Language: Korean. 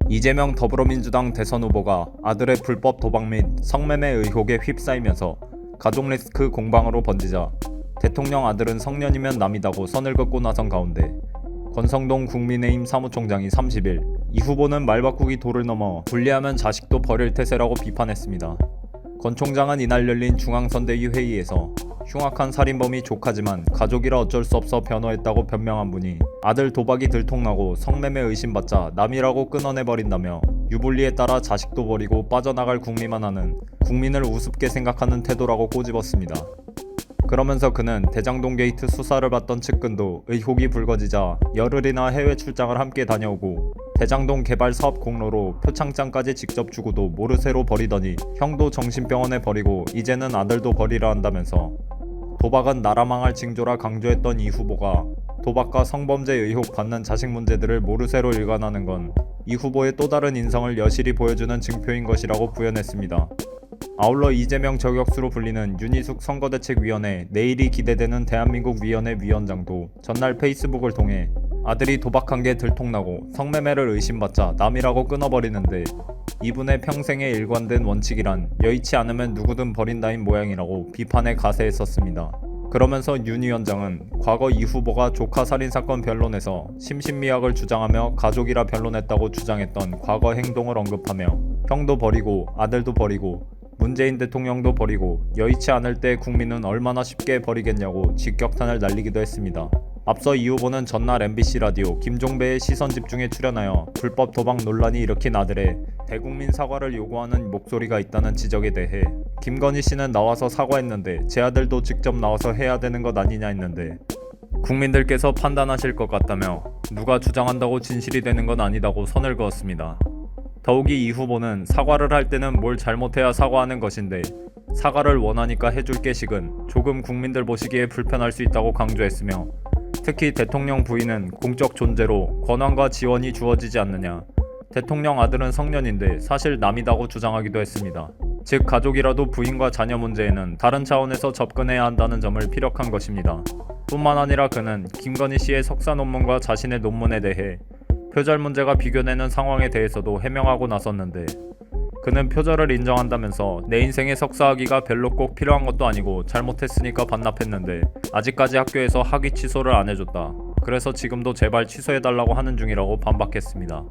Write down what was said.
이재명 더불어민주당 대선 후보가 아들의 불법 도박 및 성매매 의혹에 휩싸이면서 가족 리스크 공방으로 번지자 대통령 아들은 성년이면 남이다고 선을 긋고 나선 가운데 권성동 국민의힘 사무총장이 30일 이 후보는 말바꾸기 도를 넘어 분리하면 자식도 버릴 태세라고 비판했습니다. 권 총장은 이날 열린 중앙선대위 회의에서 흉악한 살인범이 조카지만 가족이라 어쩔 수 없어 변호했다고 변명한 분이 아들 도박이 들통나고 성매매 의심받자 남이라고 끊어내버린다며 유불리에 따라 자식도 버리고 빠져나갈 궁리만 하는 국민을 우습게 생각하는 태도라고 꼬집었습니다. 그러면서 그는 대장동 게이트 수사를 받던 측근도 의혹이 불거지자 열흘이나 해외 출장을 함께 다녀오고 대장동 개발 사업 공로로 표창장까지 직접 주고도 모르쇠로 버리더니 형도 정신병원에 버리고 이제는 아들도 버리라 한다면서 도박은 나라 망할 징조라 강조했던 이 후보가 도박과 성범죄 의혹 받는 자식 문제들을 모르쇠로 일관하는 건 이 후보의 또 다른 인성을 여실히 보여주는 증표인 것이라고 부연했습니다. 아울러 이재명 저격수로 불리는 윤희숙 선거대책위원회 내일이 기대되는 대한민국 위원회 위원장도 전날 페이스북을 통해 아들이 도박한 게 들통나고 성매매를 의심받자 남이라고 끊어버리는데 이분의 평생에 일관된 원칙이란 여의치 않으면 누구든 버린다인 모양이라고 비판에 가세했었습니다. 그러면서 윤 위원장은 과거 이 후보가 조카 살인사건 변론에서 심신미약을 주장하며 가족이라 변론했다고 주장했던 과거 행동을 언급하며 형도 버리고 아들도 버리고 문재인 대통령도 버리고 여의치 않을 때 국민은 얼마나 쉽게 버리겠냐고 직격탄을 날리기도 했습니다. 앞서 이 후보는 전날 MBC 라디오 김종배의 시선집중에 출연하여 불법 도박 논란이 일으킨 아들의 대국민 사과를 요구하는 목소리가 있다는 지적에 대해 김건희 씨는 나와서 사과했는데 제 아들도 직접 나와서 해야 되는 것 아니냐 했는데 국민들께서 판단하실 것 같다며 누가 주장한다고 진실이 되는 건 아니다고 선을 그었습니다. 더욱이 이 후보는 사과를 할 때는 뭘 잘못해야 사과하는 것인데 사과를 원하니까 해줄게 식은 조금 국민들 보시기에 불편할 수 있다고 강조했으며 특히 대통령 부인은 공적 존재로 권한과 지원이 주어지지 않느냐, 대통령 아들은 성년인데 사실 남이다고 주장하기도 했습니다. 즉 가족이라도 부인과 자녀 문제에는 다른 차원에서 접근해야 한다는 점을 피력한 것입니다. 뿐만 아니라 그는 김건희 씨의 석사 논문과 자신의 논문에 대해 표절 문제가 비교되는 상황에 대해서도 해명하고 나섰는데 그는 표절을 인정한다면서 내 인생에 석사학위가 별로 꼭 필요한 것도 아니고 잘못했으니까 반납했는데 아직까지 학교에서 학위 취소를 안 해줬다. 그래서 지금도 제발 취소해달라고 하는 중이라고 반박했습니다.